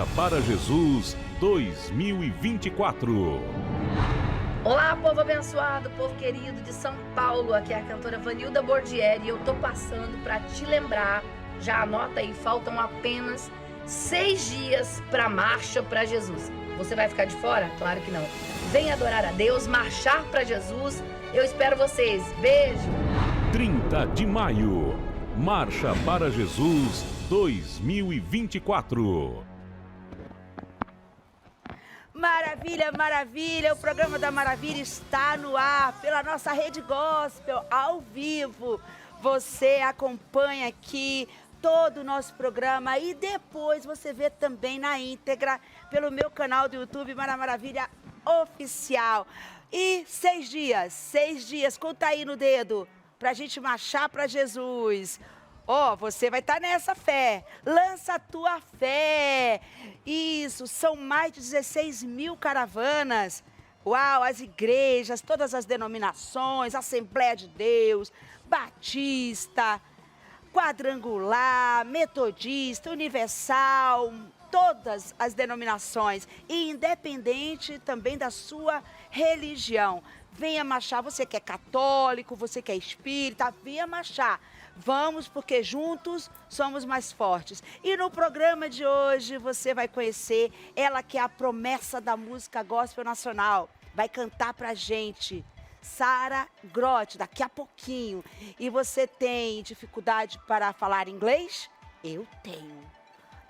Marcha para Jesus 2024. Olá, povo abençoado, povo querido de São Paulo. Aqui é a cantora Vanilda Bordieri e eu tô passando para te lembrar, já anota aí, faltam apenas 6 dias para a Marcha para Jesus. Você vai ficar de fora? Claro que não. Vem adorar a Deus, marchar para Jesus. Eu espero vocês. Beijo! 30 de maio, Marcha para Jesus 2024. Maravilha, maravilha, o programa da Maravilha está no ar pela nossa Rede Gospel, ao vivo. Você acompanha aqui todo o nosso programa e depois você vê também na íntegra pelo meu canal do YouTube, Maravilha Oficial. E 6 dias, conta aí no dedo, pra gente marchar para Jesus. Você vai estar nessa fé, lança a tua fé. Isso, são mais de 16 mil caravanas. Uau, as igrejas, todas as denominações, Assembleia de Deus, Batista, Quadrangular, Metodista, Universal, todas as denominações, e independente também da sua religião. Venha marchar, você que é católico, você que é espírita, venha marchar. Vamos, porque juntos somos mais fortes. E no programa de hoje você vai conhecer ela que é a promessa da música gospel nacional. Vai cantar pra gente, Sara Grotti, daqui a pouquinho. E você tem dificuldade para falar inglês? Eu tenho.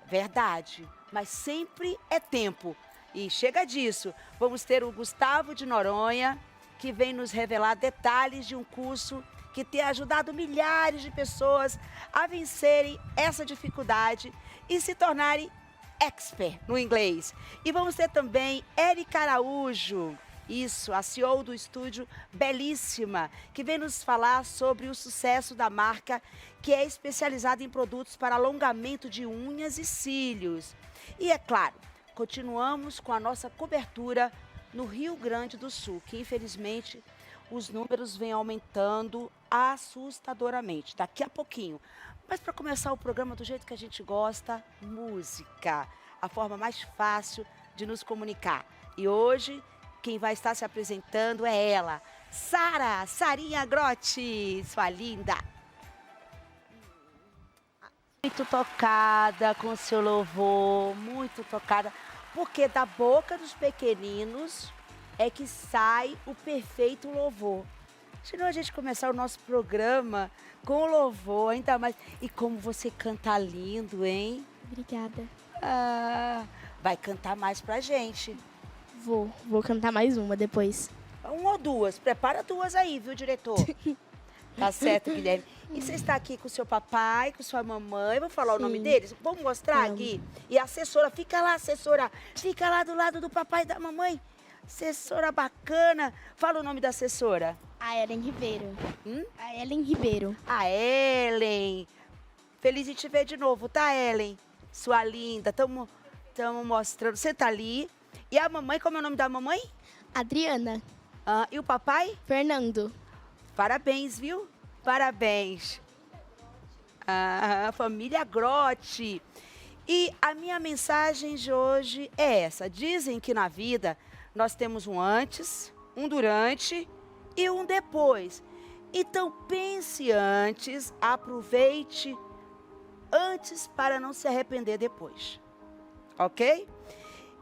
Verdade, mas sempre é tempo. E chega disso, vamos ter o Gustavo de Noronha, que vem nos revelar detalhes de um curso que tem ajudado milhares de pessoas a vencerem essa dificuldade e se tornarem expert no inglês. E vamos ter também Érica Araújo, isso, a CEO do estúdio Belíssima, que vem nos falar sobre o sucesso da marca, que é especializada em produtos para alongamento de unhas e cílios. E é claro, continuamos com a nossa cobertura no Rio Grande do Sul, que infelizmente os números vêm aumentando assustadoramente, daqui a pouquinho. Mas para começar o programa do jeito que a gente gosta, música, a forma mais fácil de nos comunicar. E hoje, quem vai estar se apresentando é ela, Sarinha Grotti, sua linda. Muito tocada com o seu louvor, muito tocada, porque da boca dos pequeninos é que sai o perfeito louvor. Senão a gente começar o nosso programa com louvor, ainda mais. E como você canta lindo, hein? Obrigada. Vai cantar mais pra gente. Vou cantar mais uma depois. 1 ou 2, prepara 2 aí, viu, diretor? Tá certo, Guilherme. E você está aqui com o seu papai, com sua mamãe, vou falar o nome deles? Vamos mostrar aqui? E a assessora, fica lá, assessora, fica lá do lado do papai e da mamãe. Assessora bacana. Fala o nome da assessora. A Ellen Ribeiro. A Ellen Ribeiro. A Ellen. Feliz de te ver de novo, tá, Ellen? Sua linda. Tamo mostrando. Você tá ali. E a mamãe, como é o nome da mamãe? Adriana. E o papai? Fernando. Parabéns, viu? Parabéns. Família Grotti. E a minha mensagem de hoje é essa. Dizem que na vida nós temos um antes, um durante e um depois. Então pense antes, aproveite antes para não se arrepender depois. Ok?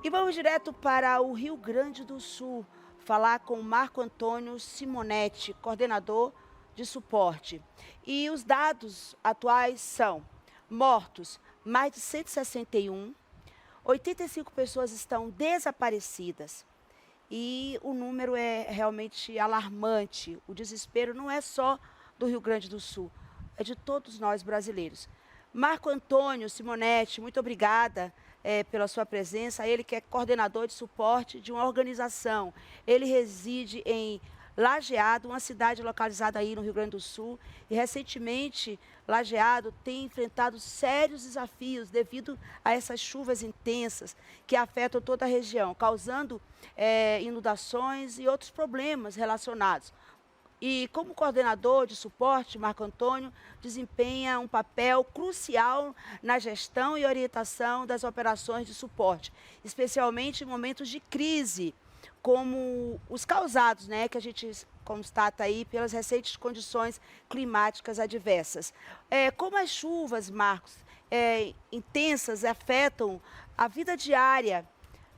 E vamos direto para o Rio Grande do Sul, falar com o Marco Antônio Simonetti, coordenador de suporte. E os dados atuais são mortos, mais de 161, 85 pessoas estão desaparecidas. E o número é realmente alarmante. O desespero não é só do Rio Grande do Sul, é de todos nós brasileiros. Marco Antônio Simonetti, muito obrigada pela sua presença. Ele que é coordenador de suporte de uma organização. Ele reside em Lajeado, uma cidade localizada aí no Rio Grande do Sul. E recentemente, Lajeado tem enfrentado sérios desafios devido a essas chuvas intensas que afetam toda a região, causando inundações e outros problemas relacionados. E como coordenador de suporte, Marco Antônio desempenha um papel crucial na gestão e orientação das operações de suporte, especialmente em momentos de crise, como os causados, né, que a gente constata aí pelas recentes condições climáticas adversas. Como as chuvas, Marcos, intensas afetam a vida diária,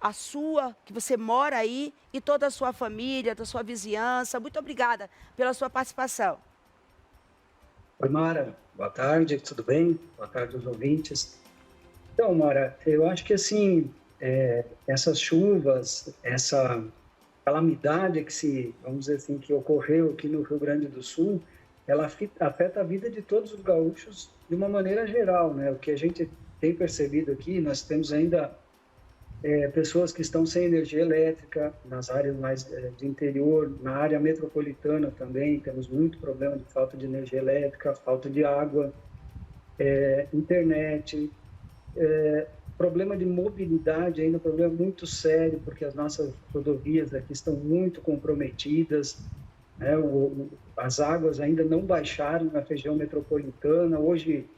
a sua, que você mora aí, e toda a sua família, da sua vizinhança. Muito obrigada pela sua participação. Oi, Mara. Boa tarde, tudo bem? Boa tarde aos ouvintes. Então, Mara, eu acho que, assim, essas chuvas, essa calamidade vamos dizer assim, que ocorreu aqui no Rio Grande do Sul, ela afeta a vida de todos os gaúchos de uma maneira geral, né? O que a gente tem percebido aqui, nós temos ainda pessoas que estão sem energia elétrica nas áreas mais de interior, na área metropolitana também, temos muito problema de falta de energia elétrica, falta de água, internet, problema de mobilidade, ainda um problema muito sério, porque as nossas rodovias aqui estão muito comprometidas, né? As águas ainda não baixaram na região metropolitana. Hoje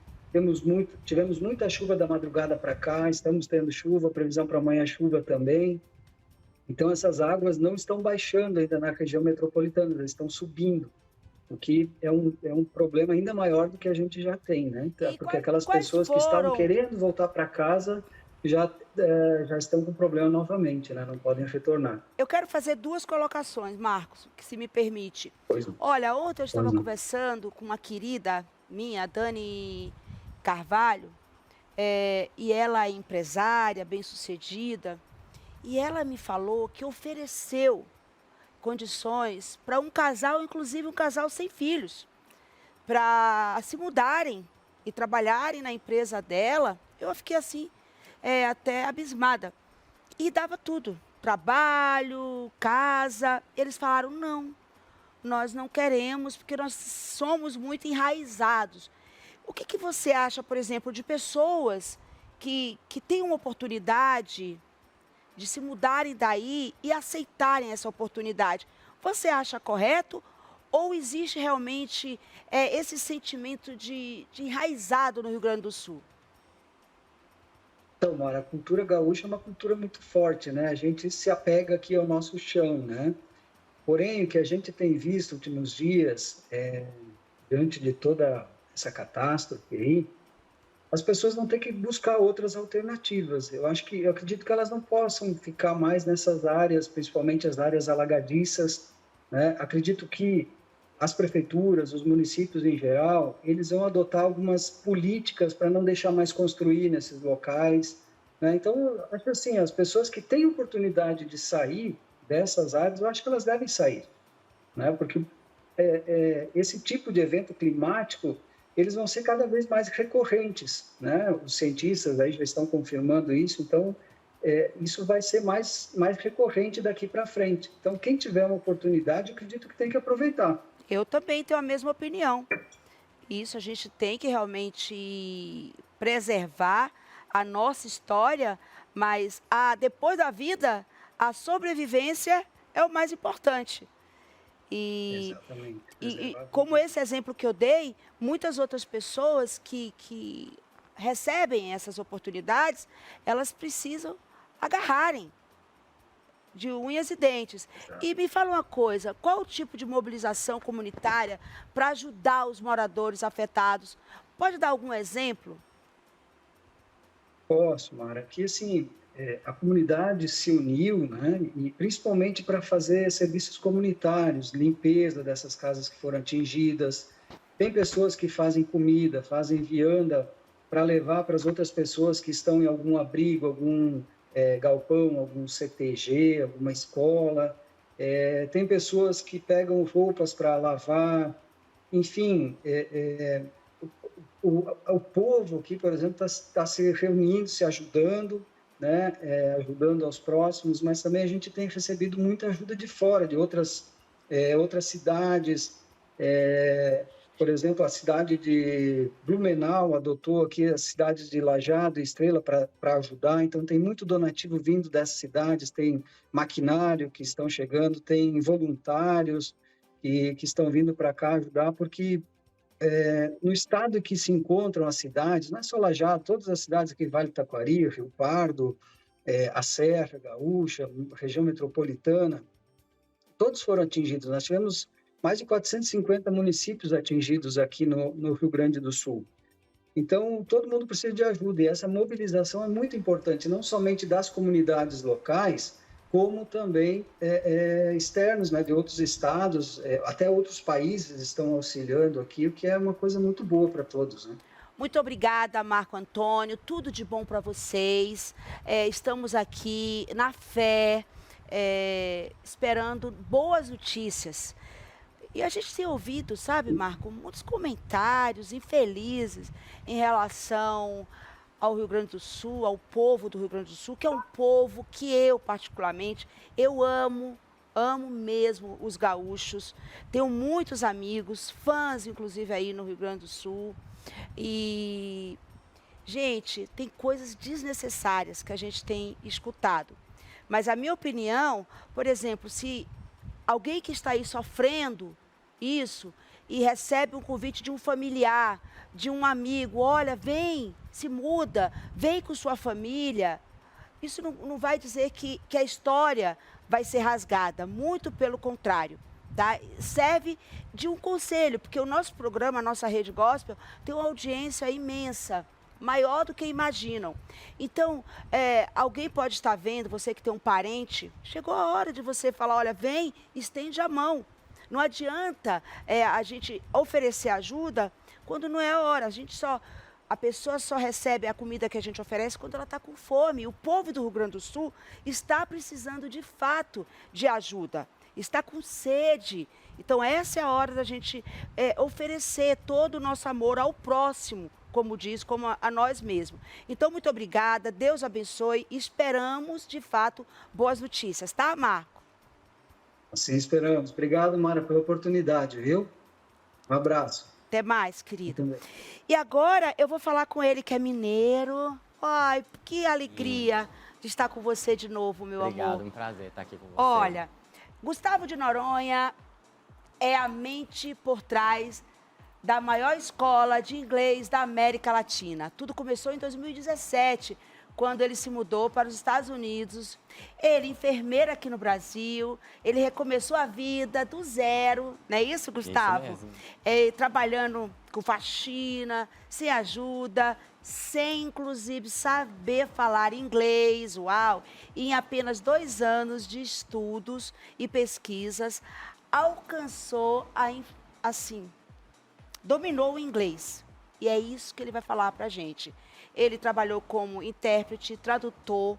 tivemos muita chuva da madrugada para cá, estamos tendo chuva, previsão para amanhã chuva também. Então essas águas não estão baixando ainda na região metropolitana, elas estão subindo, o que é um problema ainda maior do que a gente já tem, né? Porque aquelas pessoas que estavam querendo voltar para casa já estão com problema novamente, né? Não podem retornar. Eu quero fazer duas colocações, Marcos, que se me permite. Pois não. Olha, ontem eu estava Pois não. conversando com uma querida minha, Dani Carvalho, e ela é empresária, bem-sucedida, e ela me falou que ofereceu condições para um casal, inclusive um casal sem filhos, para se mudarem e trabalharem na empresa dela. Eu fiquei assim, até abismada. E dava tudo, trabalho, casa. Eles falaram, não, nós não queremos, porque nós somos muito enraizados. O que você acha, por exemplo, de pessoas que têm uma oportunidade de se mudarem daí e aceitarem essa oportunidade? Você acha correto ou existe realmente esse sentimento de enraizado no Rio Grande do Sul? Então, Mara, a cultura gaúcha é uma cultura muito forte, né? A gente se apega aqui ao nosso chão, né? Porém, o que a gente tem visto nos últimos dias, diante de toda essa catástrofe aí, as pessoas vão ter que buscar outras alternativas. Eu acredito que elas não possam ficar mais nessas áreas, principalmente as áreas alagadiças, né? Acredito que as prefeituras, os municípios em geral, eles vão adotar algumas políticas para não deixar mais construir nesses locais, né? Então, acho assim, as pessoas que têm oportunidade de sair dessas áreas, eu acho que elas devem sair, né? Porque esse tipo de evento climático, eles vão ser cada vez mais recorrentes, né? Os cientistas aí já estão confirmando isso, então isso vai ser mais recorrente daqui para frente. Então, quem tiver uma oportunidade, eu acredito que tem que aproveitar. Eu também tenho a mesma opinião. Isso a gente tem que realmente preservar a nossa história, mas depois da vida, a sobrevivência é o mais importante. Exatamente. E como esse exemplo que eu dei, muitas outras pessoas que recebem essas oportunidades, elas precisam agarrarem de unhas e dentes. Exato. E me fala uma coisa, qual o tipo de mobilização comunitária para ajudar os moradores afetados? Pode dar algum exemplo? Posso, Mara. Aqui, assim, a comunidade se uniu, né? E principalmente para fazer serviços comunitários, limpeza dessas casas que foram atingidas. Tem pessoas que fazem comida, fazem vianda para levar para as outras pessoas que estão em algum abrigo, algum galpão, algum CTG, alguma escola. Tem pessoas que pegam roupas para lavar. Enfim, o povo aqui, por exemplo, está se reunindo, se ajudando, né? Ajudando aos próximos, mas também a gente tem recebido muita ajuda de fora, de outras cidades. Por exemplo, a cidade de Blumenau adotou aqui as cidades de Lajeado e Estrela para ajudar, então tem muito donativo vindo dessas cidades, tem maquinário que estão chegando, tem voluntários, que estão vindo para cá ajudar, porque no estado que se encontram as cidades, não é só Lajeado, todas as cidades aqui, Vale do Taquari, Rio Pardo, a Serra Gaúcha, região metropolitana, todos foram atingidos. Nós tivemos mais de 450 municípios atingidos aqui no Rio Grande do Sul. Então, todo mundo precisa de ajuda, e essa mobilização é muito importante, não somente das comunidades locais, como também externos, né, de outros estados, até outros países estão auxiliando aqui, o que é uma coisa muito boa para todos, né? Muito obrigada, Marco Antônio. Tudo de bom para vocês. Estamos aqui na fé, esperando boas notícias. E a gente tem ouvido, sabe, Marco, muitos comentários infelizes em relação ao Rio Grande do Sul, ao povo do Rio Grande do Sul, que é um povo que eu, particularmente, eu amo mesmo os gaúchos. Tenho muitos amigos, fãs, inclusive, aí no Rio Grande do Sul. E, gente, tem coisas desnecessárias que a gente tem escutado. Mas a minha opinião, por exemplo, se alguém que está aí sofrendo isso e recebe um convite de um familiar, de um amigo, olha, vem, se muda, vem com sua família, isso não vai dizer que a história vai ser rasgada, muito pelo contrário. Tá? Serve de um conselho, porque o nosso programa, a nossa Rede Gospel, tem uma audiência imensa, maior do que imaginam. Então, alguém pode estar vendo, você que tem um parente, chegou a hora de você falar, olha, vem, estende a mão. Não adianta a gente oferecer ajuda quando não é a hora. A pessoa só recebe a comida que a gente oferece quando ela está com fome. O povo do Rio Grande do Sul está precisando, de fato, de ajuda. Está com sede. Então, essa é a hora da gente oferecer todo o nosso amor ao próximo, como diz, como a nós mesmos. Então, muito obrigada, Deus abençoe. Esperamos, de fato, boas notícias, tá, Marco? Assim esperamos. Obrigado, Mara, pela oportunidade, viu? Um abraço. Até mais, querido. E agora eu vou falar com ele, que é mineiro. Ai, que alegria de estar com você de novo, meu amor. Obrigado, um prazer estar aqui com você. Olha, Gustavo de Noronha é a mente por trás da maior escola de inglês da América Latina. Tudo começou em 2017, quando ele se mudou para os Estados Unidos. Ele, enfermeiro aqui no Brasil, ele recomeçou a vida do zero, não é isso, Gustavo? Isso mesmo. Trabalhando com faxina, sem ajuda, sem, inclusive, saber falar inglês, uau! E em apenas 2 anos de estudos e pesquisas, alcançou, dominou o inglês. E é isso que ele vai falar pra gente. Ele trabalhou como intérprete, tradutor,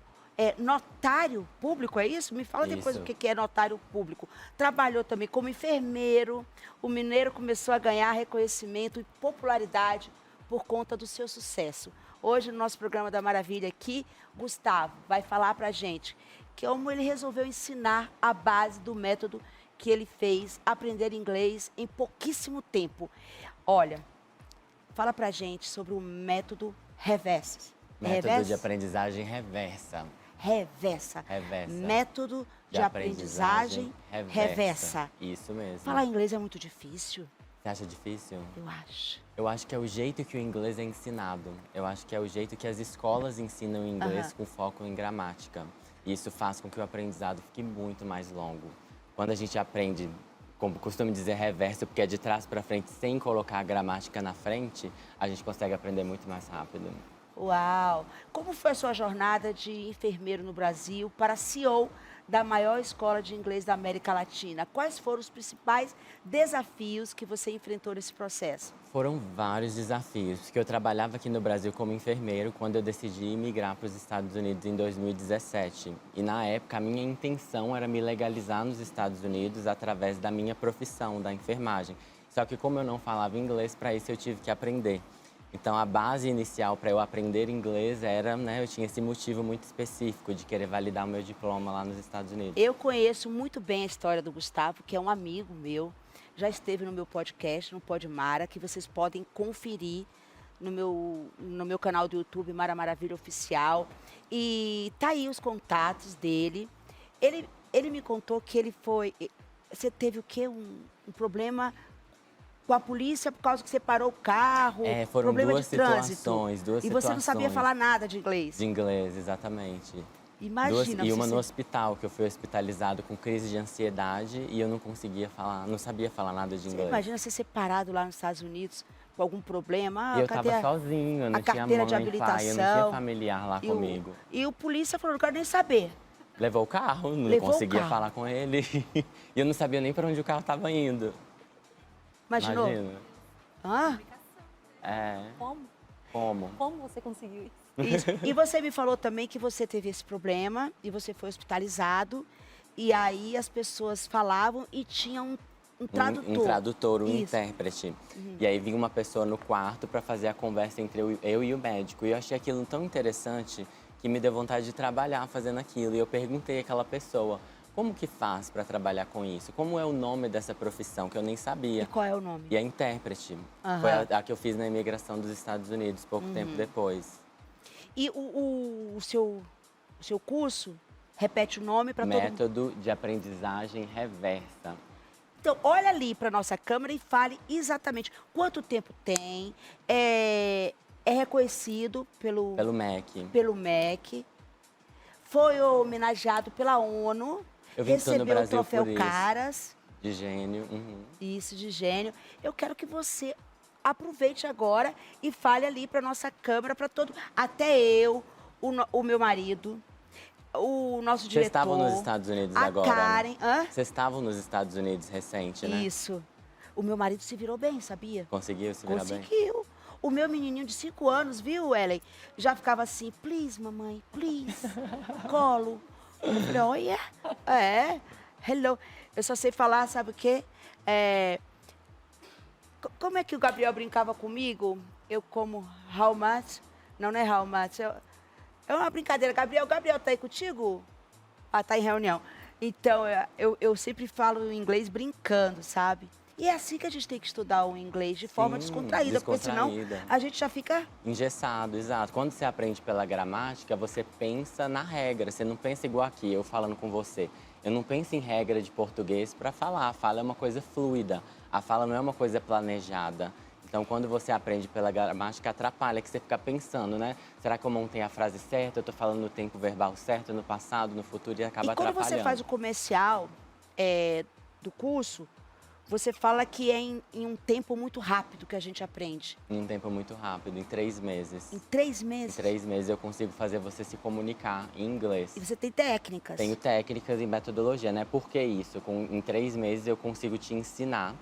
notário público, é isso? Me fala depois o que é notário público. Trabalhou também como enfermeiro. O mineiro começou a ganhar reconhecimento e popularidade por conta do seu sucesso. Hoje, no nosso programa da Maravilha aqui, Gustavo vai falar pra gente como ele resolveu ensinar a base do método que ele fez aprender inglês em pouquíssimo tempo. Olha, fala pra gente sobre o método reverso. Método de aprendizagem reversa. Reversa. Método de aprendizagem reversa. Isso mesmo. Falar inglês é muito difícil? Você acha difícil? Eu acho. Eu acho que é o jeito que o inglês é ensinado. Eu acho que é o jeito que as escolas ensinam inglês com foco em gramática. E isso faz com que o aprendizado fique muito mais longo. Quando a gente aprende, como costumo dizer, reverso, porque é de trás para frente, sem colocar a gramática na frente, a gente consegue aprender muito mais rápido. Uau! Como foi a sua jornada de enfermeiro no Brasil para CEO da maior escola de inglês da América Latina? Quais foram os principais desafios que você enfrentou nesse processo? Foram vários desafios, porque eu trabalhava aqui no Brasil como enfermeiro quando eu decidi imigrar para os Estados Unidos em 2017. E na época a minha intenção era me legalizar nos Estados Unidos através da minha profissão, da enfermagem. Só que como eu não falava inglês, para isso eu tive que aprender. Então a base inicial para eu aprender inglês era, eu tinha esse motivo muito específico de querer validar o meu diploma lá nos Estados Unidos. Eu conheço muito bem a história do Gustavo, que é um amigo meu, já esteve no meu podcast, no Pod Mara, que vocês podem conferir no meu canal do YouTube, Mara Maravilha Oficial. E tá aí os contatos dele. Ele me contou que ele foi você teve o quê? Um problema com a polícia por causa que você parou o carro? Foram problema duas de trânsito. situações, duas E você não sabia situações. falar nada de inglês? De inglês, exatamente. Imagina. E uma você no hospital, que eu fui hospitalizado com crise de ansiedade e eu não conseguia falar, não sabia falar nada de Você inglês. imagina você ser parado lá nos Estados Unidos com algum problema? E eu cadê estava sozinho, eu não a tinha carteira mãe, de pai, eu não habilitação? tinha familiar lá comigo. E o polícia falou, não quero nem saber. Levou o carro, não Levou o conseguia carro. falar com ele. E eu não sabia nem para onde o carro estava indo. Imaginou? Imagina. Hã? Como? Como você conseguiu isso? Isso. E você me falou também que você teve esse problema e você foi hospitalizado. E aí as pessoas falavam e tinha um tradutor. Um tradutor, um Isso. intérprete. E aí vinha uma pessoa no quarto para fazer a conversa entre eu e o médico. E eu achei aquilo tão interessante que me deu vontade de trabalhar fazendo aquilo. E eu perguntei àquela pessoa, como que faz para trabalhar com isso? Como é o nome dessa profissão, que eu nem sabia. E qual é o nome? E a intérprete. Aham. Foi a que eu fiz na imigração dos Estados Unidos, pouco tempo depois. E o seu curso, repete o nome para todo mundo. Método de aprendizagem reversa. Então, olha ali para nossa câmera e fale exatamente quanto tempo tem, é reconhecido pelo MEC, foi homenageado pela ONU, Eu vim todo no recebeu o Brasil troféu por isso. Caras, De gênio. isso, de gênio. Eu quero que você aproveite agora e fale ali para nossa câmera, para todo, até eu, o meu marido, o nosso Vocês diretor. estavam nos Estados Unidos a agora, Karen, né? hã? Vocês estavam nos Estados Unidos recente, né? Isso. O meu marido se virou bem, sabia? Conseguiu se virar bem? Conseguiu. O meu menininho de 5 anos, viu, Ellen? Já ficava assim, please, mamãe, please, colo. Eu falei, olha, hello. Eu só sei falar, sabe o quê? Como é que o Gabriel brincava comigo? Eu como how much? Não é how much. É uma brincadeira. Gabriel tá aí contigo? Ah, tá em reunião. Então, eu sempre falo inglês brincando, sabe? E é assim que a gente tem que estudar o inglês, de forma descontraída, porque senão a gente já fica... Engessado, exato. Quando você aprende pela gramática, você pensa na regra. Você não pensa igual aqui, eu falando com você. Eu não penso em regra de português para falar. A fala é uma coisa fluida. A fala não é uma coisa planejada. Então, quando você aprende pela gramática, atrapalha, que você fica pensando, né? Será que eu montei a frase certa? Eu estou falando no tempo verbal certo, no passado, no futuro, e acaba atrapalhando. E quando você faz o comercial do curso, você fala que é em um tempo muito rápido que a gente aprende. Em um tempo muito rápido, em 3 meses. Em 3 meses? Em 3 meses eu consigo fazer você se comunicar em inglês. E você tem técnicas? Tenho técnicas e metodologia, né? Por que isso? Em 3 meses eu consigo te ensinar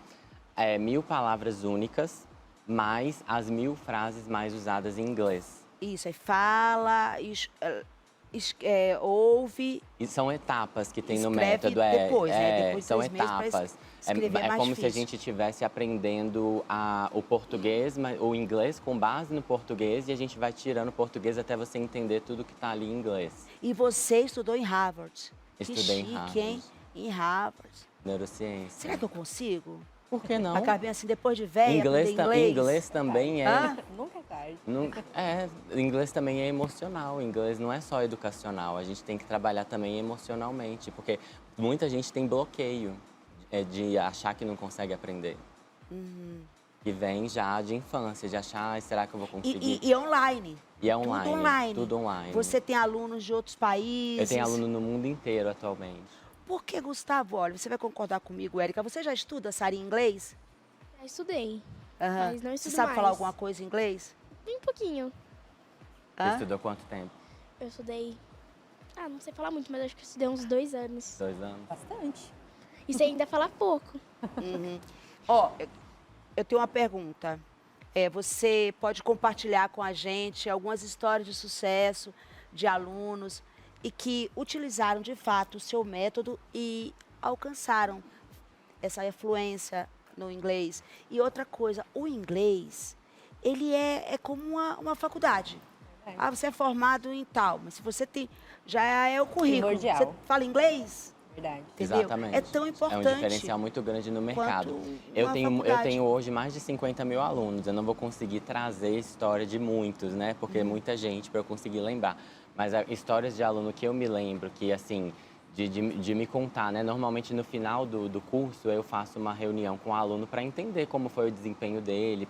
1000 palavras únicas, mais as 1000 frases mais usadas em inglês. Isso, aí fala, ouve... E são etapas que tem no Escreve método. depois, né? Depois de são 3 meses pra etapas. escrever É mais como se a difícil. gente estivesse aprendendo o português, o inglês com base no português, e a gente vai tirando o português até você entender tudo que está ali em inglês. E você estudou em Harvard. Estudei em que chique, Harvard. hein? Em Harvard. Neurociência. Será que eu consigo? Por que não? Ficar bem assim, depois de velha, Inglês, aprender inglês também é... Hã? Nunca é tarde. Inglês também é emocional. Inglês não é só educacional. A gente tem que trabalhar também emocionalmente, porque muita gente tem bloqueio de achar que não consegue aprender. Que vem já de infância, de achar, será que eu vou conseguir? E online. E é online. Tudo online. Tudo online. Você tem alunos de outros países. Eu tenho aluno no mundo inteiro atualmente. Por que, Gustavo? Olha, você vai concordar comigo, Érica. Você já estuda, Sara, em inglês? Já estudei, Aham. mas não Você estudo sabe mais. falar alguma coisa em inglês? Bem pouquinho. Você Hã? estudou quanto tempo? Eu estudei... não sei falar muito, mas acho que eu estudei uns 2 anos. 2 anos? Bastante. E você ainda fala pouco. Ó, eu tenho uma pergunta. Você pode compartilhar com a gente algumas histórias de sucesso de alunos e que utilizaram, de fato, o seu método e alcançaram essa fluência no inglês. E outra coisa, o inglês, ele é como uma faculdade. Você é formado em tal, mas se você tem, já é o currículo. Primordial. Você fala inglês? Verdade. Entendeu? Exatamente. É tão importante. É um diferencial muito grande no mercado. Eu tenho hoje mais de 50 mil alunos. Eu não vou conseguir trazer história de muitos, né? Porque é muita gente para eu conseguir lembrar. Mas histórias de aluno que eu me lembro, que assim, de me contar, né? Normalmente no final do curso eu faço uma reunião com o aluno para entender como foi o desempenho dele,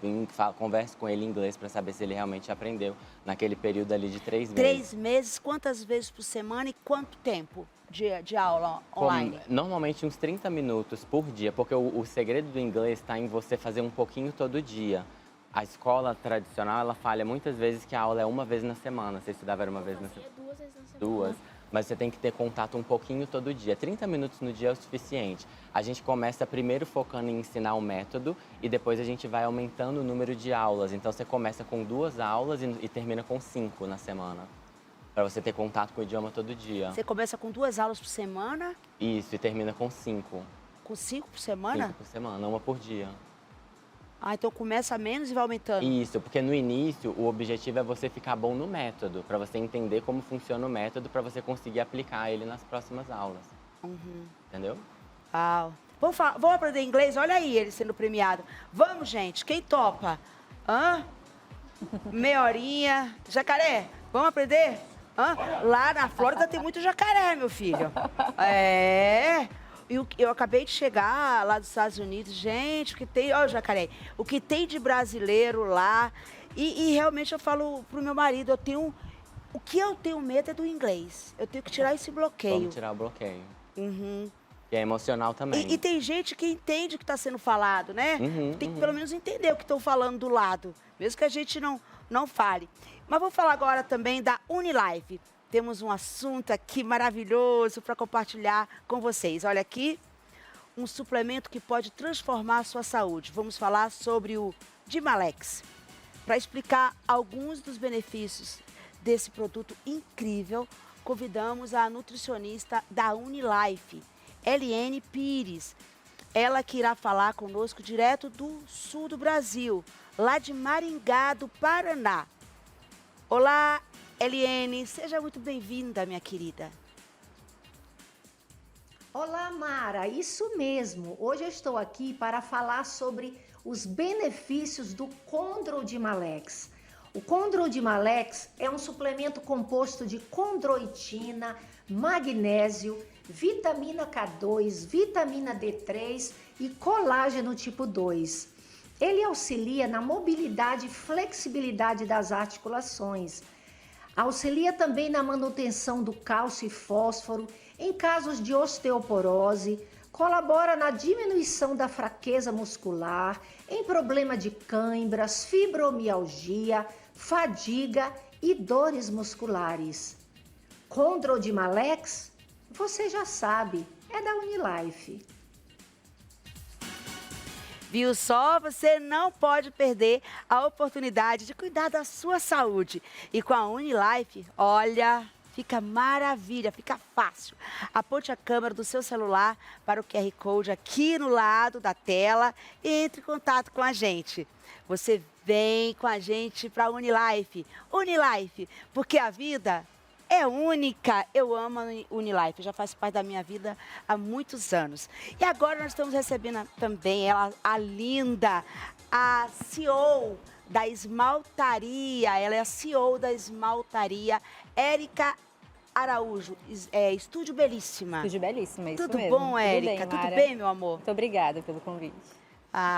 converso com ele em inglês para saber se ele realmente aprendeu naquele período ali de 3 meses. 3 meses, quantas vezes por semana e quanto tempo de aula online? Normalmente uns 30 minutos por dia, porque o segredo do inglês está em você fazer um pouquinho todo dia. A escola tradicional, ela falha muitas vezes que a aula é uma vez na semana. Você estudava uma vez na semana? 2 vezes na semana. 2. Mas você tem que ter contato um pouquinho todo dia. 30 minutos no dia é o suficiente. A gente começa primeiro focando em ensinar o método e depois a gente vai aumentando o número de aulas. Então, você começa com 2 aulas e termina com 5 na semana. Para você ter contato com o idioma todo dia. Você começa com 2 aulas por semana? Isso, e termina com 5. Com 5 por semana? 5 por semana, uma por dia. Ah, então começa menos e vai aumentando. Isso, porque no início o objetivo é você ficar bom no método, para você entender como funciona o método, para você conseguir aplicar ele nas próximas aulas. Entendeu? Uau. Vamos aprender inglês? Olha aí ele sendo premiado. Vamos, gente. Quem topa? Hã? Meia horinha. Jacaré, vamos aprender? Hã? Lá na Flórida tem muito jacaré, meu filho. É. Eu acabei de chegar lá dos Estados Unidos. Gente, o que tem... Ó, Jacaré. O que tem de brasileiro lá. E realmente eu falo pro meu marido, eu tenho... O que eu tenho medo é do inglês. Eu tenho que tirar esse bloqueio. Vamos tirar o bloqueio. Uhum. Que é emocional também. E tem gente que entende o que está sendo falado, né? Tem que pelo menos entender o que estão falando do lado, mesmo que a gente não fale. Mas vou falar agora também da Unilife. Temos um assunto aqui maravilhoso para compartilhar com vocês. Olha aqui, um suplemento que pode transformar a sua saúde. Vamos falar sobre o Dimalex. Para explicar alguns dos benefícios desse produto incrível, convidamos a nutricionista da Unilife, Eliane Pires. Ela que irá falar conosco direto do sul do Brasil, lá de Maringá, do Paraná. Olá, Eliane, seja muito bem-vinda, minha querida. Olá, Mara, isso mesmo. Hoje eu estou aqui para falar sobre os benefícios do Condrodimalex. O Condrodimalex é um suplemento composto de condroitina, magnésio, vitamina K2, vitamina D3 e colágeno tipo 2. Ele auxilia na mobilidade e flexibilidade das articulações. Auxilia também na manutenção do cálcio e fósforo em casos de osteoporose, colabora na diminuição da fraqueza muscular, em problema de cãibras, fibromialgia, fadiga e dores musculares. Condrodimalex, você já sabe, é da Unilife. Viu só? Você não pode perder a oportunidade de cuidar da sua saúde. E com a Unilife, olha, fica maravilha, fica fácil. Aponte a câmera do seu celular para o QR Code aqui no lado da tela e entre em contato com a gente. Você vem com a gente para a Unilife. Unilife, porque a vida é única. Eu amo a Unilife, já faz parte da minha vida há muitos anos. E agora nós estamos recebendo também ela, a linda, a CEO da esmaltaria. Ela é a CEO da esmaltaria, Érica Araújo. Estúdio Belíssima. Estúdio Belíssima, isso Tudo mesmo. bom, Érica? Tudo bem, meu amor? Muito obrigada pelo convite.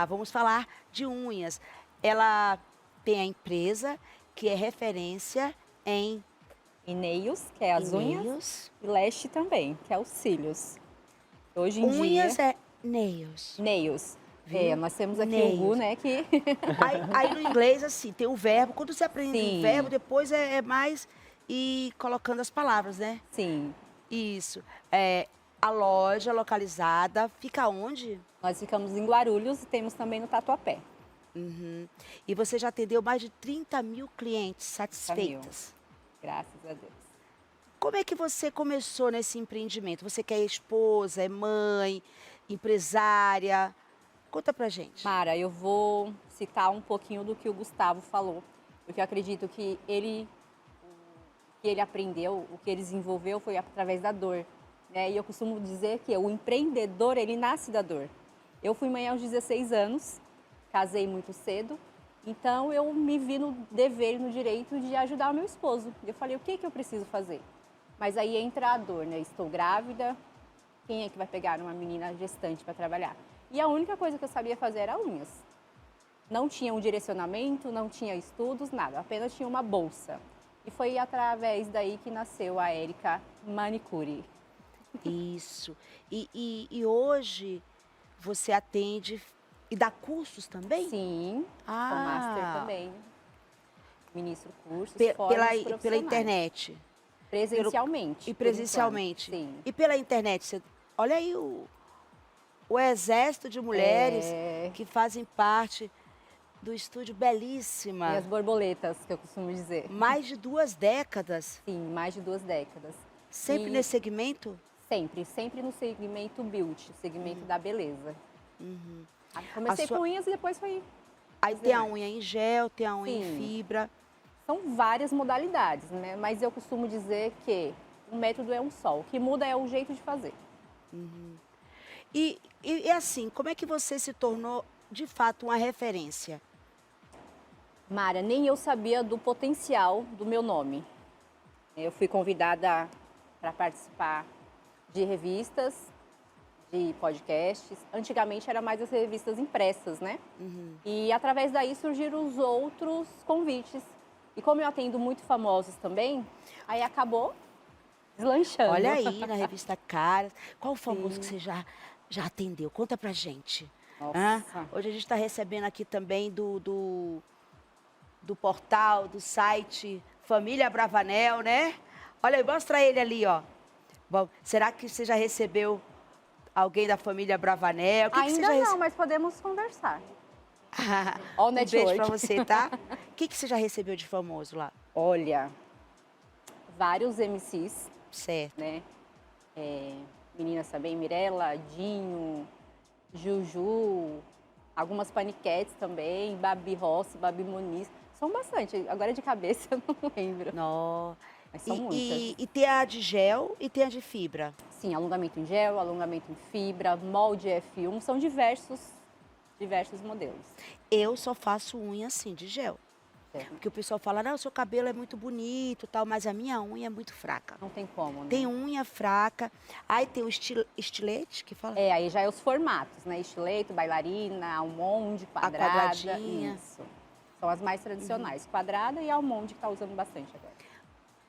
Vamos falar de unhas. Ela tem a empresa que é referência em nails, que é as unhas, e lash também, que é os cílios. Hoje em unhas dia... é nails. Nails. Viu? Nós temos aqui Nails. o Gu, né, que... Aí no inglês, assim, tem o verbo. Quando você aprende Sim. o verbo, depois é mais ir colocando as palavras, né? Sim. Isso. A loja localizada fica onde? Nós ficamos em Guarulhos e temos também no Tatuapé. Uhum. E você já atendeu mais de 30 mil clientes satisfeitas. Graças a Deus. Como é que você começou nesse empreendimento? Você que é esposa, é mãe, empresária? Conta pra gente. Mara, eu vou citar um pouquinho do que o Gustavo falou, porque eu acredito que o que ele aprendeu, o que ele desenvolveu foi através da dor, né? E eu costumo dizer que o empreendedor, ele nasce da dor. Eu fui mãe aos 16 anos, casei muito cedo, então eu me vi no dever, no direito de ajudar o meu esposo. Eu falei, o que eu preciso fazer? Mas aí entra a dor, né? Estou grávida, quem é que vai pegar uma menina gestante para trabalhar? E a única coisa que eu sabia fazer era unhas. Não tinha um direcionamento, não tinha estudos, nada. Apenas tinha uma bolsa. E foi através daí que nasceu a Érica Manicure. Isso. E hoje você atende e dá cursos também? Sim, Ah. sou master também. Ministro cursos, Pela internet. Presencialmente. E por presencialmente. enquanto, sim. E pela internet. Olha aí o exército de mulheres que fazem parte do estúdio Belíssima. E as borboletas, que eu costumo dizer. Mais de 2 décadas. Sim, mais de 2 décadas. Sempre E nesse segmento? sempre no segmento beauty, segmento da beleza. Uhum. Comecei A sua- com unhas e depois foi... Aí tem a unha em gel, tem a unha em Sim. fibra. São várias modalidades, né? Mas eu costumo dizer que o método é um só. O que muda é o jeito de fazer. E assim, como é que você se tornou, de fato, uma referência? Mara, nem eu sabia do potencial do meu nome. Eu fui convidada para participar de revistas, de podcasts. Antigamente era mais as revistas impressas, né? E através daí surgiram os outros convites. E como eu atendo muito famosos também, aí acabou deslanchando. Olha aí, na revista Caras. Qual o famoso que você já atendeu? Conta pra gente. Hã? Nossa. Hoje a gente está recebendo aqui também do portal, do site Família Bravanel, né? Olha aí, mostra ele ali, ó. Bom, será que você já recebeu alguém da família Bravanel? O que que você Ainda já não, mas podemos conversar. Ó o Um beijo network. pra você, tá? O que você já recebeu de famoso lá? Olha, vários MCs, Certo. né? Meninas também, Mirella, Dinho, Juju, algumas paniquetes também, Babi Rossi, Babi Muniz. São bastante, agora de cabeça eu não lembro. Nó. Mas são muitas. E tem a de gel e tem a de fibra. Sim, alongamento em gel, alongamento em fibra, molde F1, são diversos modelos. Eu só faço unha assim, de gel. Certo? Porque o pessoal fala, não, o seu cabelo é muito bonito e tal, mas a minha unha é muito fraca. Não tem como, né? Tem unha fraca, aí tem o estilete, que fala? Aí já é os formatos, né? Estileto, bailarina, almonde, quadrada. quadradinha. Isso. São as mais tradicionais. Quadrada e almonde, que tá usando bastante agora.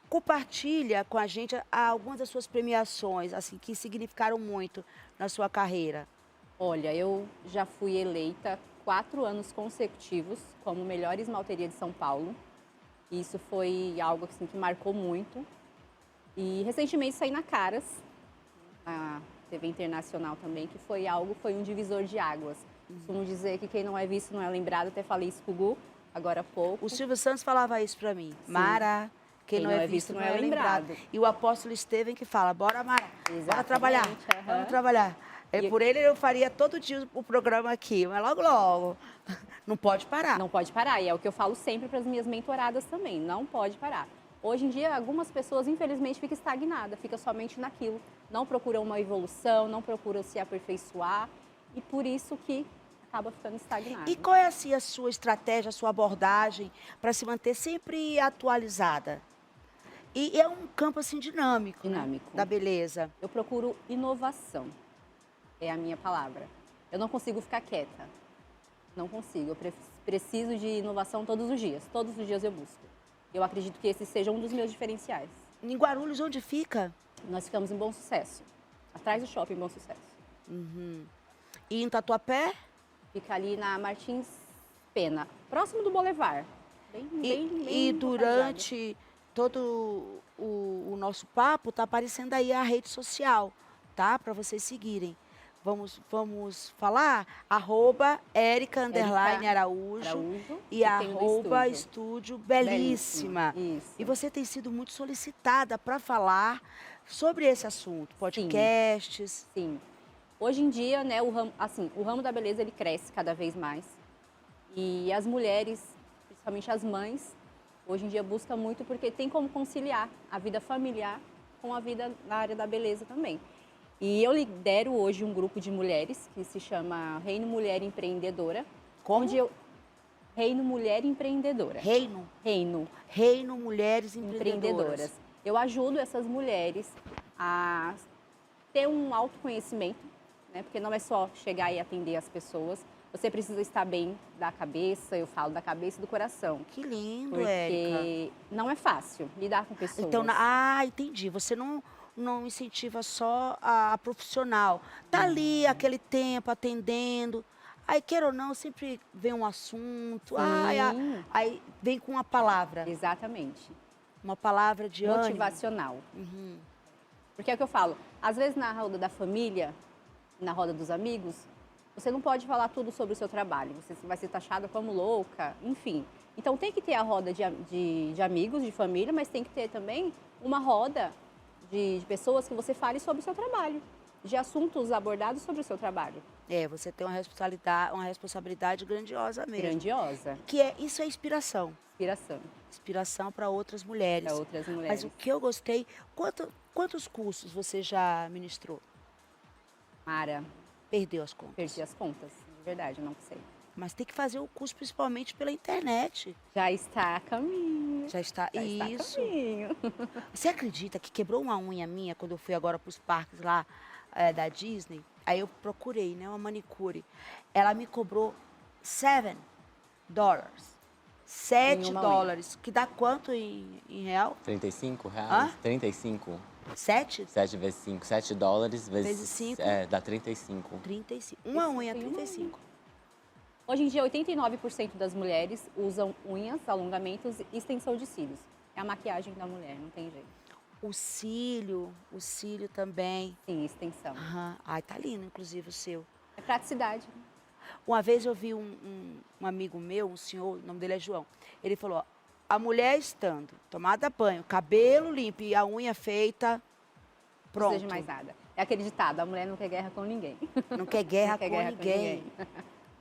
Compartilha com a gente algumas das suas premiações, assim, que significaram muito na sua carreira. Olha, eu já fui eleita 4 anos consecutivos como melhor esmalteria de São Paulo. Isso foi algo assim, que marcou muito. E recentemente saí na Caras, na TV Internacional também, que foi um divisor de águas. Costumo dizer que quem não é visto não é lembrado, até falei isso com o Gu, agora há pouco. O Silvio Santos falava isso pra mim. Sim. Mara, quem não é visto não é lembrado. E o apóstolo Estevão que fala, bora Mara, bora Exatamente, trabalhar, aham. vamos trabalhar. Por ele eu faria todo dia o programa aqui, mas logo, não pode parar. Não pode parar, e é o que eu falo sempre para as minhas mentoradas também, não pode parar. Hoje em dia, algumas pessoas, infelizmente, ficam estagnadas, ficam somente naquilo. Não procuram uma evolução, não procuram se aperfeiçoar, e por isso que acaba ficando estagnado. E qual é assim, a sua estratégia, a sua abordagem para se manter sempre atualizada? E é um campo assim dinâmico, né, Dinâmico. da beleza. Eu procuro inovação, é a minha palavra. Eu não consigo ficar quieta, não consigo. Eu preciso de inovação todos os dias eu busco. Eu acredito que esse seja um dos meus diferenciais. Em Guarulhos, onde fica? Nós ficamos em Bom Sucesso, atrás do shopping Bom Sucesso. E em Tatuapé? Fica ali na Martins Pena, próximo do Boulevard. E durante todo o nosso papo, tá aparecendo aí a rede social, tá? Para vocês seguirem. Vamos falar? @Érica_Araújo e @Estúdio Belíssima. Isso. E você tem sido muito solicitada para falar sobre esse assunto, podcasts. Sim. Hoje em dia, né, o ramo da beleza ele cresce cada vez mais. E as mulheres, principalmente as mães, hoje em dia buscam muito porque tem como conciliar a vida familiar com a vida na área da beleza também. E eu lidero hoje um grupo de mulheres que se chama Reino Mulher Empreendedora. Como? Reino Mulher Empreendedora. Reino Reino. Mulheres Empreendedoras. eu ajudo essas mulheres a ter um autoconhecimento, né? Porque não é só chegar e atender as pessoas. Você precisa estar bem da cabeça, eu falo da cabeça e do coração. Que lindo, Porque Érica. não é fácil lidar com pessoas. Então, entendi. Você não incentiva só a profissional. Tá ali aquele tempo atendendo. Aí, queira ou não, sempre vem um assunto. Sim. Aí vem com uma palavra. Exatamente. Uma palavra de ânimo. Motivacional. Uhum. Porque é o que eu falo, às vezes na roda da família, na roda dos amigos, você não pode falar tudo sobre o seu trabalho, você vai ser taxada como louca, enfim. Então tem que ter a roda de amigos, de família, mas tem que ter também uma roda de pessoas que você fale sobre o seu trabalho, de assuntos abordados sobre o seu trabalho. Você tem uma responsabilidade grandiosa mesmo. Grandiosa. Isso é inspiração. Inspiração. Inspiração para outras mulheres. Para outras mulheres. Mas o que eu gostei, quantos cursos você já ministrou? Mara, Perdeu as contas. perdi as contas, de verdade, não sei. Mas tem que fazer o curso principalmente pela internet. Já está a caminho. Já está. Já está a Isso. caminho. Você acredita que quebrou uma unha minha quando eu fui agora para os parques lá da Disney? Aí eu procurei, né, uma manicure. Ela me cobrou $7. $7. Que dá quanto em real? R$35? Hã? 35. 7? 7 vezes 5. $7 Vezes 5. Dá 35. 35. Uma unha, Tem uma 35. Hoje em dia, 89% das mulheres usam unhas, alongamentos e extensão de cílios. É a maquiagem da mulher, não tem jeito. O cílio também. Sim, extensão. Aham. Ai, tá lindo, inclusive, o seu. É praticidade. Uma vez eu vi um amigo meu, um senhor, o nome dele é João. Ele falou, ó, a mulher estando, tomada banho, cabelo limpo e a unha feita, pronto. Não seja mais nada. É aquele ditado, a mulher não quer guerra com ninguém. Não quer guerra, Não quer com, guerra ninguém.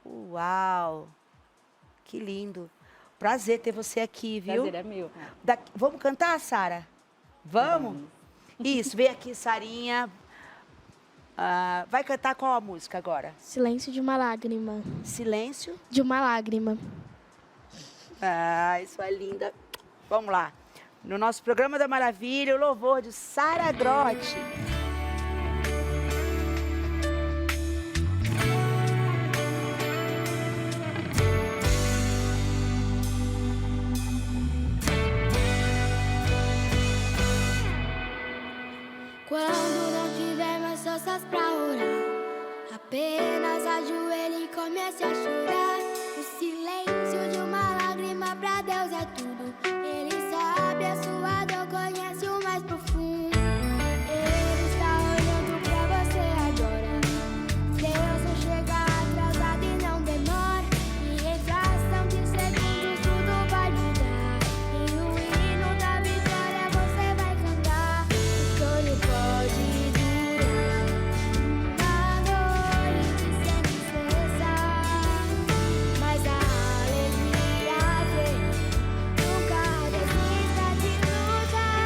Uau, que lindo. Prazer ter você aqui, viu? Prazer é meu. Vamos cantar, Sara? Vamos? Isso, vem aqui, Sarinha. Vai cantar qual a música agora? Silêncio de uma lágrima. Silêncio. De uma lágrima. Isso é linda. Vamos lá. No nosso programa da Maravilha, o louvor de Sara Grotti. Quando não tiver mais forças pra orar, apenas ajoelhe e comece a chorar. O silêncio de uma lágrima pra Deus é tudo. Ele sabe a sua dor, conhece o mais profundo. Ele está olhando pra você agora. Deus não chega atrasado e não demora. E em fração de segundos tudo vai mudar. E o hino da vitória você vai cantar. O choro pode durar uma noite sem cessar, mas a alegria vem. Nunca desista de lutar.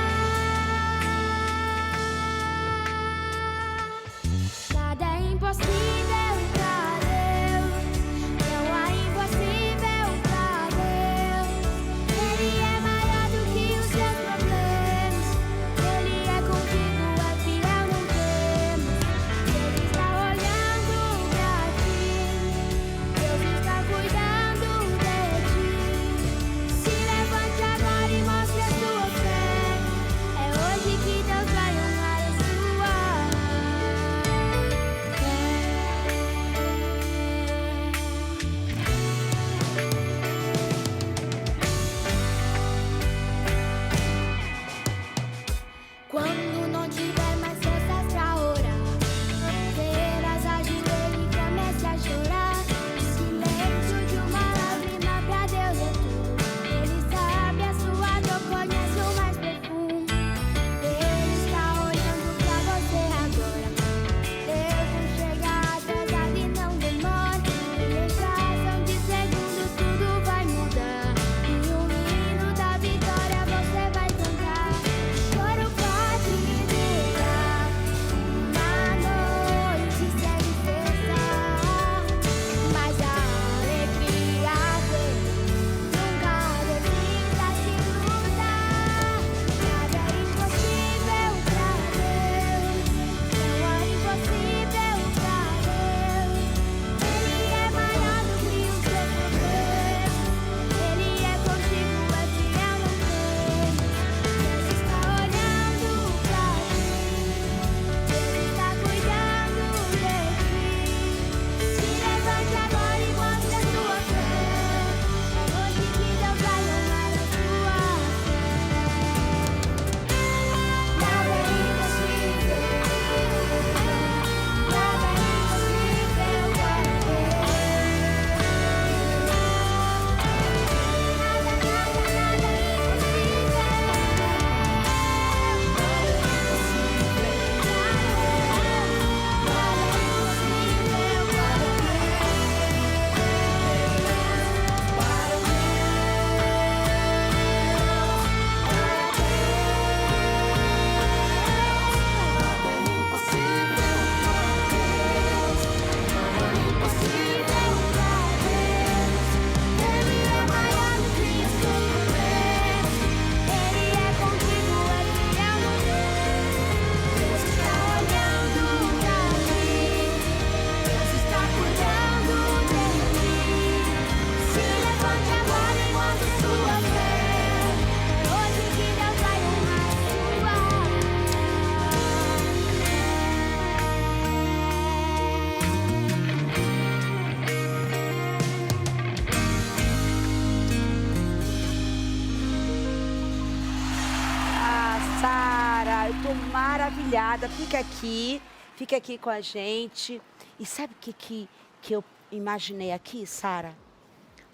maravilhada. Fica aqui com a gente. E sabe o que eu imaginei aqui, Sara?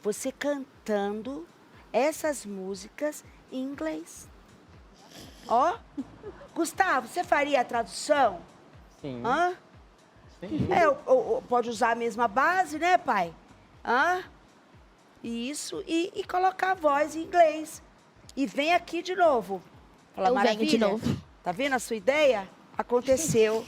Você cantando essas músicas em inglês. Ó, Gustavo, você faria a tradução? Sim. Hã? Sim. Pode usar a mesma base, né, pai? Hã? Isso, e colocar a voz em inglês. E vem aqui de novo. Fala, Eu venho maravilha. de novo. Tá vendo a sua ideia? Aconteceu.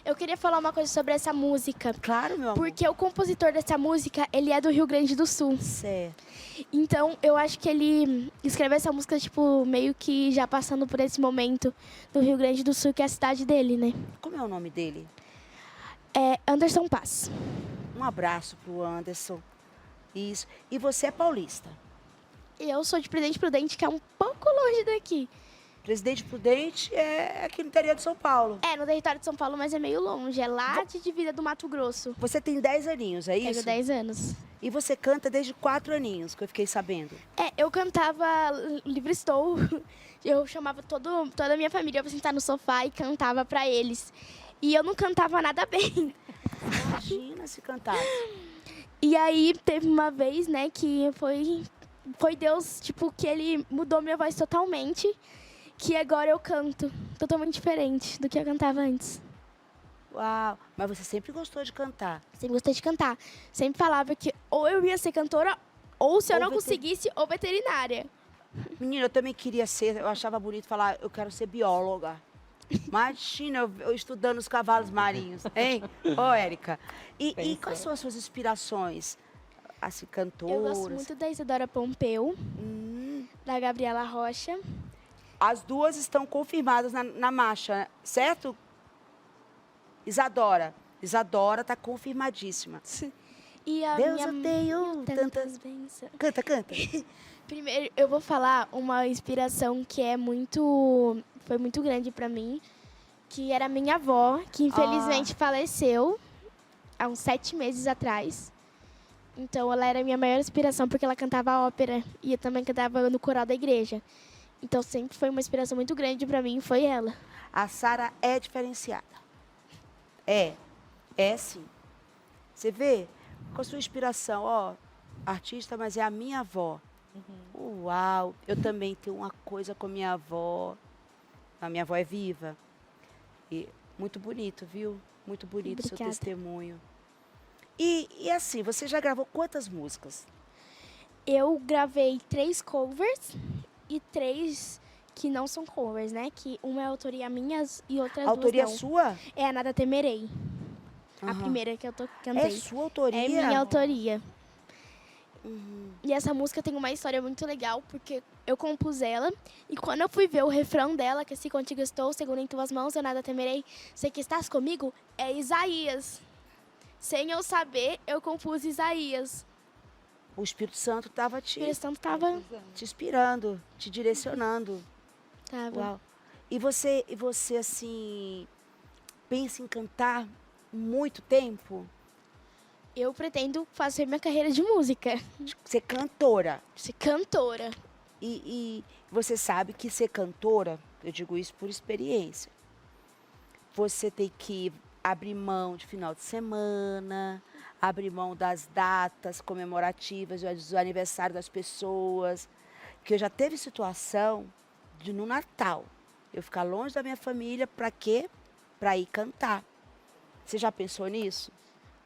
Eu queria falar uma coisa sobre essa música. Claro, meu amor. Porque o compositor dessa música, ele é do Rio Grande do Sul. Certo. Então, eu acho que ele escreveu essa música, tipo, meio que já passando por esse momento do Rio Grande do Sul, que é a cidade dele, né? Como é o nome dele? É Anderson Paes. Um abraço pro Anderson. Isso. E você é paulista? Eu sou de Presidente Prudente, que é um pouco longe daqui. Presidente Prudente é aqui no interior de São Paulo. É, no território de São Paulo, mas é meio longe. É lá de divisa do Mato Grosso. Você tem 10 aninhos, é isso? Tenho 10 anos. E você canta desde 4 aninhos, que eu fiquei sabendo. É, eu cantava Livre Estou. Eu chamava toda a minha família pra sentar no sofá e cantava pra eles. E eu não cantava nada bem. Imagina se cantar. E aí teve uma vez, né, que foi Deus, tipo, que ele mudou minha voz totalmente. Que agora eu canto totalmente diferente do que eu cantava antes. Uau, mas você sempre gostou de cantar. Sempre gostei de cantar. Sempre falava que ou eu ia ser cantora, ou se eu não conseguisse, ou veterinária. Menina, eu também queria ser, eu achava bonito falar, eu quero ser bióloga. Imagina, eu estudando os cavalos marinhos, hein? Ô, Érica, e quais são as suas inspirações? Assim, cantoras? Eu gosto muito da Isadora Pompeu, da Gabriela Rocha. As duas estão confirmadas na marcha, certo? Isadora tá confirmadíssima. E a Deus, minha eu tenho tantas bênçãos. Canta. Primeiro, eu vou falar uma inspiração que foi muito grande pra mim, que era minha avó, que infelizmente faleceu há uns 7 meses atrás. Então, ela era a minha maior inspiração, porque ela cantava ópera e eu também cantava no coral da igreja. Então, sempre foi uma inspiração muito grande pra mim, foi ela. A Sara é diferenciada. É sim. Você vê, com a sua inspiração, ó, artista, mas é a minha avó. Uau, eu também tenho uma coisa com a minha avó. A minha avó é viva. E muito bonito, viu? Muito bonito o seu Obrigada. testemunho. E assim, você já gravou quantas músicas? Eu gravei 3 covers e 3 que não são covers, né? Que uma é autoria minha e outras Autoria duas não. sua? É a Nada Temerei. A Aham. primeira que eu cantei. É sua autoria? É minha autoria. E essa música tem uma história muito legal, porque eu compus ela, e quando eu fui ver o refrão dela, que se contigo estou, seguro em tuas mãos, eu nada temerei, sei que estás comigo, é Isaías. Sem eu saber, eu compus Isaías. O Espírito Santo estava O Espírito Santo tava... te inspirando, te direcionando. Tava. Uau. E você, assim, pensa em cantar muito tempo? Eu pretendo fazer minha carreira de música. Ser cantora. Ser cantora. E você sabe que ser cantora, eu digo isso por experiência, você tem que abrir mão de final de semana, abrir mão das datas comemorativas, do aniversário das pessoas. Que eu já teve situação de no Natal eu ficar longe da minha família, para quê? Para ir cantar. Você já pensou nisso?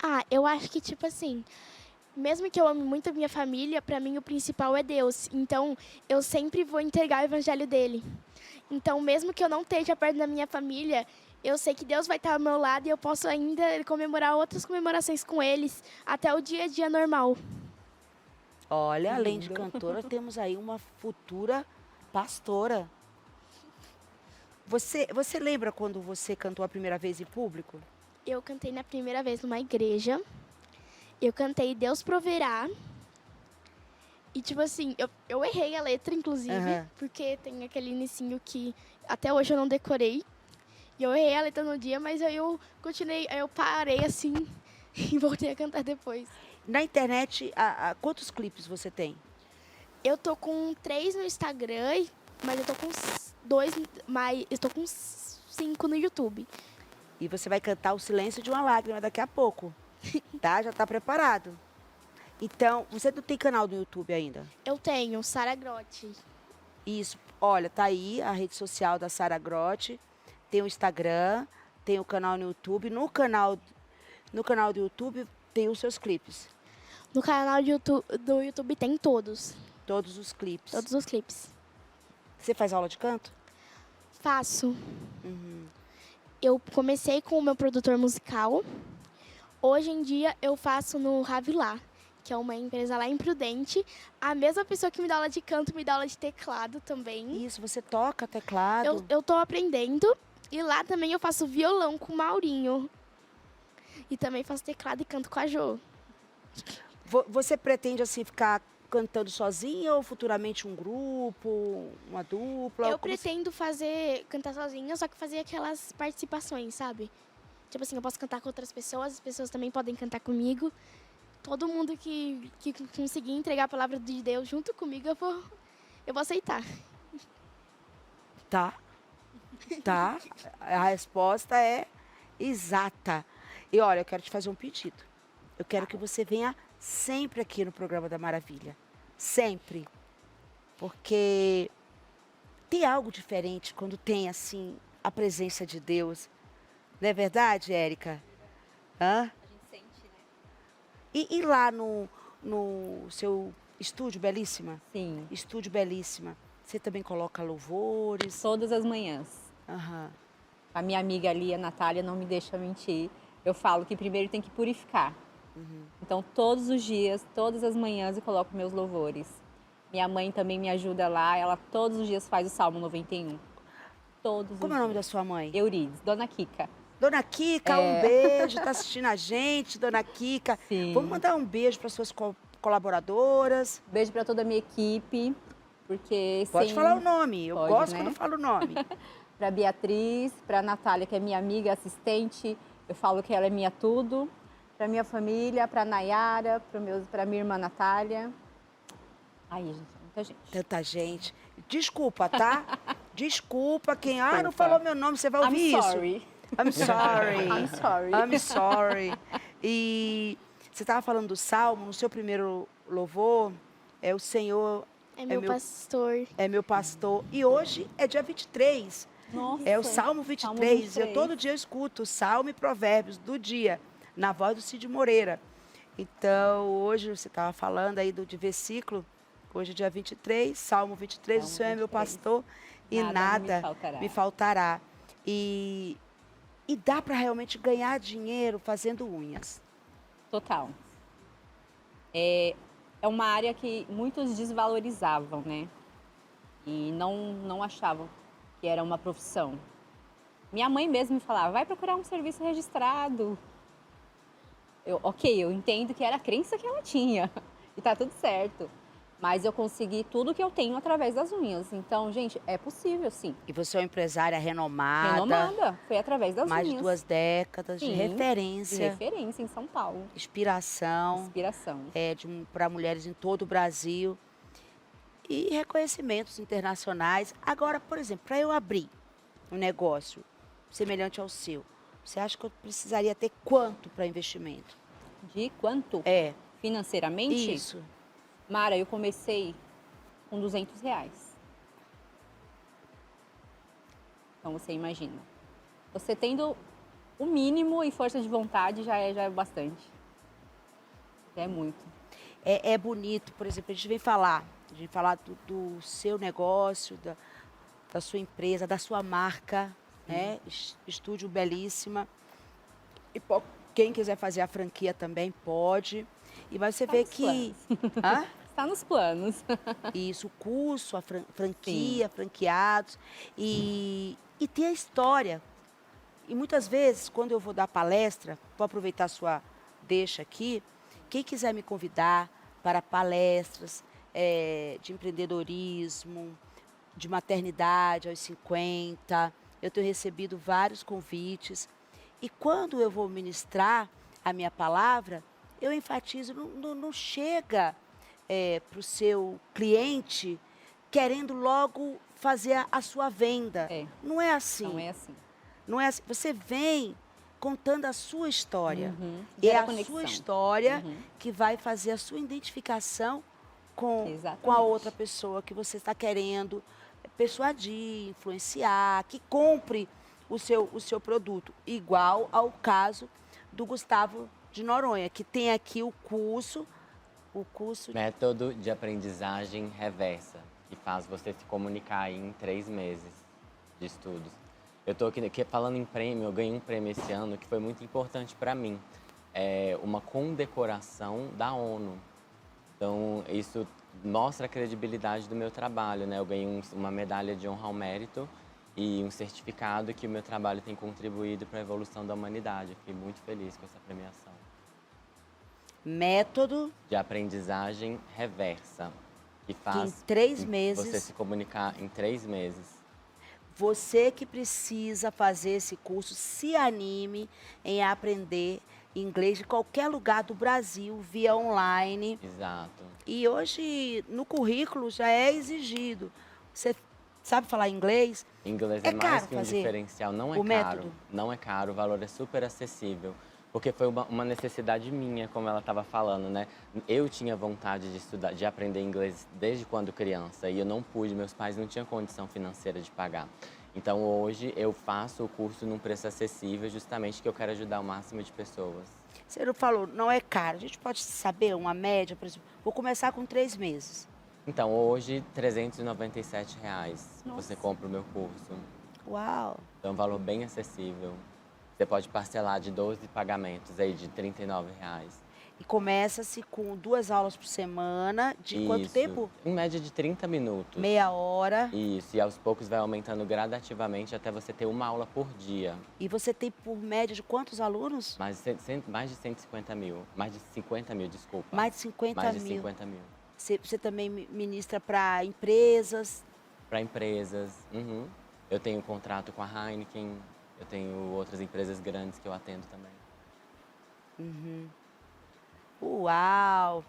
Ah, eu acho que, tipo assim, mesmo que eu ame muito a minha família, pra mim o principal é Deus. Então, eu sempre vou entregar o evangelho dele. Então, mesmo que eu não esteja perto da minha família, eu sei que Deus vai estar ao meu lado e eu posso ainda comemorar outras comemorações com eles até o dia a dia normal. Olha, além de cantora, temos aí uma futura pastora. Você lembra quando você cantou a primeira vez em público? Eu cantei na primeira vez numa igreja. Eu cantei Deus Proverá. E, tipo assim, eu errei a letra, inclusive, porque tem aquele inicinho que até hoje eu não decorei. E eu errei a letra no dia, mas aí eu continuei, aí eu parei assim e voltei a cantar depois. Na internet, quantos clipes você tem? Eu tô com 3 no Instagram, mas eu tô com 2, mas eu tô com 5 no YouTube. E você vai cantar O Silêncio de uma Lágrima daqui a pouco, tá? Já tá preparado. Então, você não tem canal do YouTube ainda? Eu tenho, Sara Grotti. Isso, olha, tá aí a rede social da Sara Grotti, tem o Instagram, tem o canal no YouTube. No canal do YouTube tem os seus clipes, No canal do YouTube tem todos. todos os clipes. Todos os clipes. Você faz aula de canto? Faço. Uhum. Eu comecei com o meu produtor musical. Hoje em dia eu faço no Ravilá, que é uma empresa lá em Prudente. A mesma pessoa que me dá aula de canto me dá aula de teclado também. Isso, você toca teclado? Eu tô aprendendo. E lá também eu faço violão com o Maurinho. E também faço teclado e canto com a Jo. Você pretende, assim, ficar cantando sozinha ou futuramente um grupo, uma dupla? Eu Como pretendo cantar sozinha, só que fazer aquelas participações, sabe? Tipo assim, eu posso cantar com outras pessoas, as pessoas também podem cantar comigo. Todo mundo que conseguir entregar a palavra de Deus junto comigo, eu vou aceitar. Tá. Tá. A resposta é exata. E olha, eu quero te fazer um pedido. Eu quero que você venha sempre aqui no programa da Maravilha. Sempre. Porque tem algo diferente quando tem, assim, a presença de Deus. Não é verdade, Érica? Hã? A gente sente, né? E lá no seu estúdio Belíssima? Sim. Estúdio Belíssima. Você também coloca louvores? Todas as manhãs. Aham. A minha amiga ali, a Natália, não me deixa mentir. Eu falo que primeiro tem que purificar. Então, todos os dias, todas as manhãs, eu coloco meus louvores. Minha mãe também me ajuda lá. Ela todos os dias faz o Salmo 91. Todos Como os é o nome da dias. sua mãe? Eurides, Dona Kika. Dona Kika, um beijo. Tá assistindo a gente, Dona Kika. Sim. Vamos mandar um beijo para suas colaboradoras. Beijo para toda a minha equipe, porque Pode falar o nome. Eu Pode, gosto né? quando eu falo o nome. Para Beatriz, para Natália, que é minha amiga, assistente. Eu falo que ela é minha tudo. Para minha família, para Nayara, para minha irmã Natália. Aí, gente, muita gente. Tanta gente. Desculpa, tá? Desculpa quem... Ah, não Desculpa. falou meu nome, você vai ouvir I'm isso. sorry. I'm sorry. I'm sorry. I'm sorry. E você estava falando do Salmo, no seu primeiro louvor, é o Senhor É meu pastor. é meu pastor. E hoje é dia 23. Nossa. É o Salmo 23. Salmo 23. Eu todo dia eu escuto o Salmo e Provérbios do dia, na voz do Cid Moreira. Então, hoje você estava falando aí de versículo. Hoje é dia 23, Salmo 23, Salmo o Senhor é meu 23. pastor e Nada nada me faltará. E dá para realmente ganhar dinheiro fazendo unhas. Total. É uma área que muitos desvalorizavam, né? E não achavam que era uma profissão. Minha mãe mesmo me falava, vai procurar um serviço registrado. Eu entendo que era a crença que ela tinha. E tá tudo certo. Mas eu consegui tudo que eu tenho através das unhas. Então, gente, é possível, sim. E você é uma empresária renomada. Renomada. Foi através das Mais de unhas. 2 décadas de Sim, referência, De referência em São Paulo. inspiração Inspiração. para mulheres em todo o Brasil e reconhecimentos internacionais. Agora, por exemplo, para eu abrir um negócio semelhante ao seu, você acha que eu precisaria ter quanto para investimento? De quanto? É, Financeiramente? isso. Mara, eu comecei com R$200. Então, você imagina. Você tendo o mínimo e força de vontade já é bastante. Já é muito. É bonito, por exemplo, a gente vem falar do seu negócio, da sua empresa, da sua marca, né? Estúdio Belíssima. E quem quiser fazer a franquia também pode. E você vê que... Hã? Está nos planos. Isso, o curso, a franquia, franqueados. E tem a história. E muitas vezes, quando eu vou dar palestra, vou aproveitar a sua deixa aqui, quem quiser me convidar para palestras de empreendedorismo, de maternidade aos 50, eu tenho recebido vários convites. E quando eu vou ministrar a minha palavra, eu enfatizo, não chega para o seu cliente querendo logo fazer a sua venda. É. Não é assim. Não é assim. Não é assim, você vem contando a sua história. É Gera a conexão. sua história que vai fazer a sua identificação com a Exatamente. outra pessoa que você está querendo persuadir, influenciar, que compre o seu produto. Igual ao caso do Gustavo de Noronha, que tem aqui o curso Método de aprendizagem reversa, que faz você se comunicar aí em 3 meses de estudos. Eu estou aqui falando em prêmio, eu ganhei um prêmio esse ano que foi muito importante para mim. É uma condecoração da ONU. Então, isso mostra a credibilidade do meu trabalho, né? Eu ganhei uma medalha de honra ao mérito e um certificado que o meu trabalho tem contribuído para a evolução da humanidade. Eu fiquei muito feliz com essa premiação. método De aprendizagem reversa, que que em faz 3 meses você se comunicar em 3 meses. você que precisa fazer esse curso, se anime em aprender inglês de qualquer lugar do Brasil, via online. Exato. E hoje, no currículo, já é exigido. Você sabe falar inglês? Inglês É é mais caro que um fazer diferencial, não é o caro. método? Não é caro, o valor é super acessível. Porque foi uma necessidade minha, como ela estava falando, né? Eu tinha vontade de estudar, de aprender inglês desde quando criança e eu não pude, meus pais não tinham condição financeira de pagar. Então hoje eu faço o curso num preço acessível, justamente que eu quero ajudar o máximo de pessoas. Você não falou, não é caro. A gente pode saber uma média, por exemplo. Vou começar com 3 meses. Então hoje, R$ 397 você compra o meu curso. Uau! Então é um valor bem acessível. Você pode parcelar de 12 pagamentos aí de R$ 39. E começa-se com 2 aulas por semana, de quanto Isso. tempo? Em média de 30 minutos. Meia hora. Isso, e aos poucos vai aumentando gradativamente até você ter uma aula por dia. E você tem por média de quantos alunos? Mais de 150 mil. Mais de 50 mil, desculpa. Mais de 50 Mais de mil. 50 mil. Você também ministra para empresas? Para empresas. Uhum. Eu tenho contrato com a Heineken. Eu tenho outras empresas grandes que eu atendo também. Uau!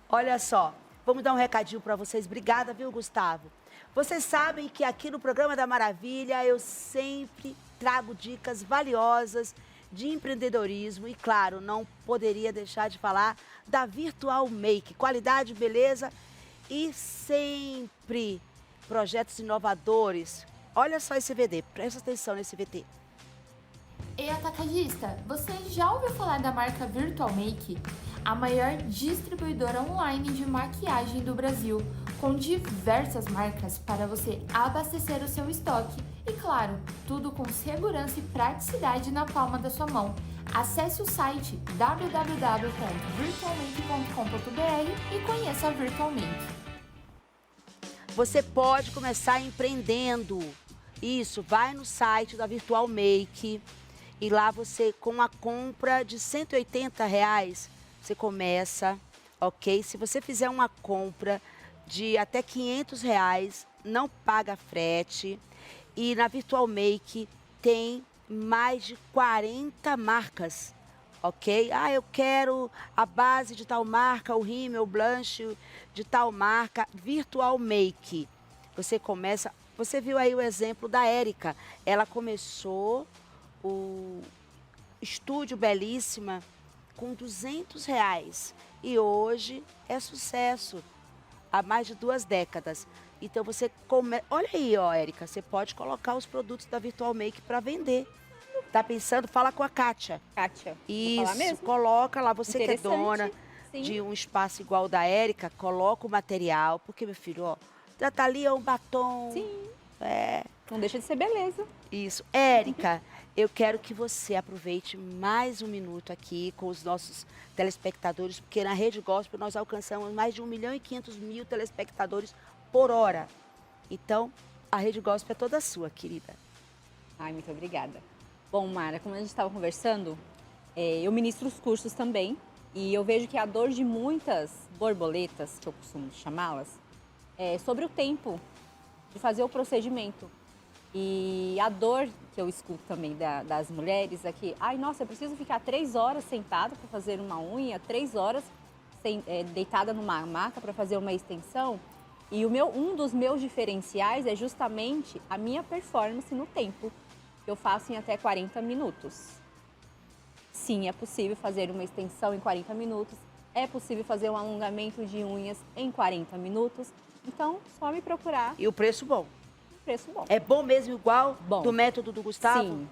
Olha só, vamos dar um recadinho para vocês. Obrigada, viu, Gustavo? Vocês sabem que aqui no Programa da Maravilha eu sempre trago dicas valiosas de empreendedorismo e, claro, não poderia deixar de falar da Virtual Make. Qualidade, beleza e sempre projetos inovadores. Olha só esse VD, presta atenção nesse VT. Ei, atacadista, você já ouviu falar da marca Virtual Make? A maior distribuidora online de maquiagem do Brasil, com diversas marcas para você abastecer o seu estoque. E claro, tudo com segurança e praticidade na palma da sua mão. Acesse o site www.virtualmake.com.br e conheça a Virtual Make. Você pode começar empreendendo. Isso, vai no site da Virtual Make e lá você, com a compra de R$ 180, você começa, ok? Se você fizer uma compra de até R$ 500, não paga frete. E na Virtual Make tem mais de 40 marcas, ok? Ah, eu quero a base de tal marca, o rímel, o blush de tal marca, Virtual Make. Você começa, você viu aí o exemplo da Érica. Ela começou o estúdio Belíssima com R$ 200 e hoje é sucesso há mais de 2 décadas. Então você olha aí, ó, Érica, você pode colocar os produtos da Virtual Make para vender. Tá pensando? Fala com a Kátia. Kátia, vou Isso, falar mesmo? coloca lá, você que é Interessante, dona sim. de um espaço igual o da Érica, coloca o material, porque, meu filho, ó, já tá ali, é um batom. Sim. É. Não deixa de ser beleza. Isso. Érica, eu quero que você aproveite mais um minuto aqui com os nossos telespectadores, porque na Rede Gospel nós alcançamos mais de 1.500.000 telespectadores por hora. Então, a Rede Gospel é toda sua, querida. Ai, muito obrigada. Bom, Mara, como a gente estava conversando, eu ministro os cursos também e eu vejo que a dor de muitas borboletas, que eu costumo chamá-las, é sobre o tempo de fazer o procedimento. E a dor que eu escuto também das mulheres é que, ai, nossa, eu preciso ficar 3 horas sentada para fazer uma unha, 3 horas deitada numa maca para fazer uma extensão. E um dos meus diferenciais é justamente a minha performance no tempo. eu faço em até 40 minutos. Sim, é possível fazer uma extensão em 40 minutos, é possível fazer um alongamento de unhas em 40 minutos. Então, só me procurar. E o preço bom? Preço bom. É bom mesmo igual Bom. do método do Gustavo? Sim,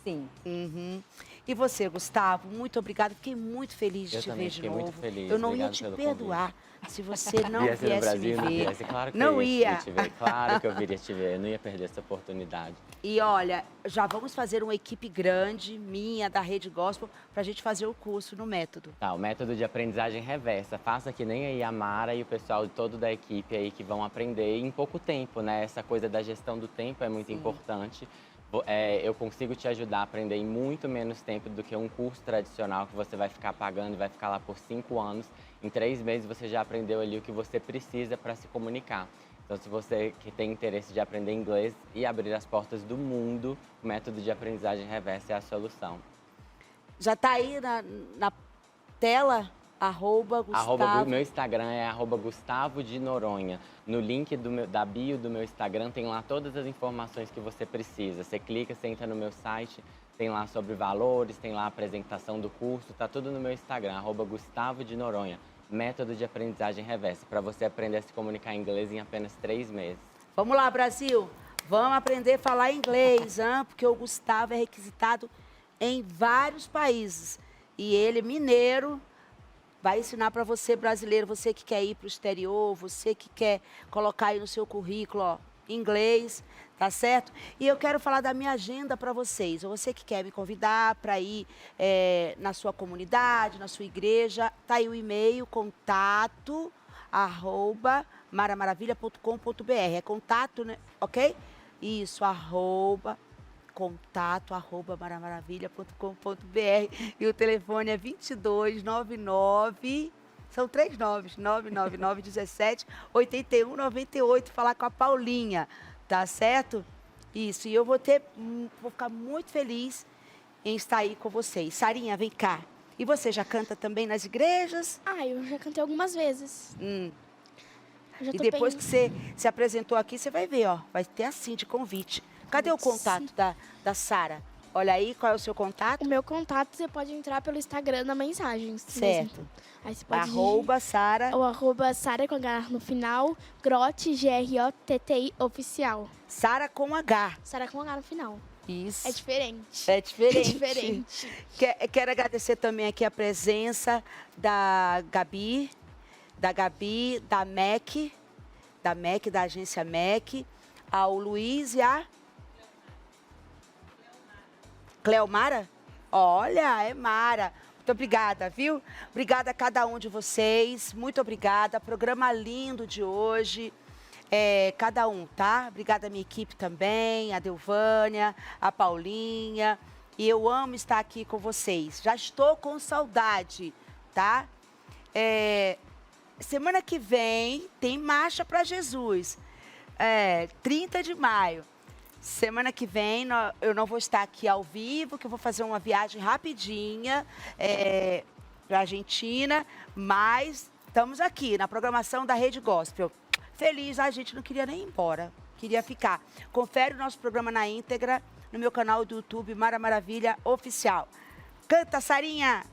sim. Uhum. E você, Gustavo, muito obrigada. Fiquei muito feliz de te ver de novo. Muito feliz. Eu não ia Obrigado te pelo perdoar se você não viesse no viesse Brasil, me não ver. viesse. Claro que Não eu ia. te ver. Claro que eu viria te ver. Eu não ia perder essa oportunidade. E olha, já vamos fazer uma equipe grande, minha, da Rede Gospel, para a gente fazer o curso no método. Tá, o método de aprendizagem reversa. Faça que nem aí a Mara e o pessoal todo da equipe aí que vão aprender em pouco tempo, né? Essa coisa da gestão do tempo é muito importante. Eu consigo te ajudar a aprender em muito menos tempo do que um curso tradicional que você vai ficar pagando e vai ficar lá por 5 anos. Em 3 meses você já aprendeu ali o que você precisa para se comunicar. Então, se você que tem interesse de aprender inglês e abrir as portas do mundo, o método de aprendizagem reversa é a solução. Já está aí na tela? @Gustavo. Meu Instagram é @Gustavo de Noronha. No link da bio do meu Instagram tem lá todas as informações que você precisa. Você clica, você entra no meu site, tem lá sobre valores, tem lá a apresentação do curso, tá tudo no meu Instagram, @Gustavo de Noronha. Método de aprendizagem reversa, para você aprender a se comunicar em inglês em apenas 3 meses. Vamos lá, Brasil. Vamos aprender a falar inglês, hein? Porque o Gustavo é requisitado em vários países. E ele, mineiro, vai ensinar para você, brasileiro, você que quer ir para o exterior, você que quer colocar aí no seu currículo, ó, inglês, tá certo? E eu quero falar da minha agenda para vocês. Você que quer me convidar para ir na sua comunidade, na sua igreja, tá aí o e-mail, contato@maramaravilha.com.br. É contato, né? Ok? Isso, contato@maramaravilha.com.br e o telefone é 2299, são 3 noves, 999 17 81 98, falar com a Paulinha, tá certo? Isso, e eu vou ficar muito feliz em estar aí com vocês. Sarinha, vem cá. E você já canta também nas igrejas? Eu já cantei algumas vezes. E depois que você se apresentou aqui, você vai ver, ó, vai ter assim de convite. Cadê o contato da Sara? Olha aí, qual é o seu contato? O meu contato, você pode entrar pelo Instagram na mensagem. Certo. Aí você pode @Sara. O @Sara com H no final, Grotti, GROTTI oficial. Sara com H. Sara com H no final. Isso. É diferente. É diferente. É diferente. Quero agradecer também aqui a presença da Gabi, da MEC, da agência MEC, ao Luiz e a Cleomara? Olha, é Mara. Muito obrigada, viu? Obrigada a cada um de vocês. Muito obrigada. Programa lindo de hoje. Cada um, tá? Obrigada à minha equipe também, a Delvânia, a Paulinha. E eu amo estar aqui com vocês. Já estou com saudade, tá? Semana que vem tem Marcha para Jesus. 30 de maio. Semana que vem eu não vou estar aqui ao vivo, que eu vou fazer uma viagem rapidinha para a Argentina, mas estamos aqui na programação da Rede Gospel. Feliz, a gente não queria nem ir embora, queria ficar. Confere o nosso programa na íntegra no meu canal do YouTube Mara Maravilha Oficial. Canta, Sarinha!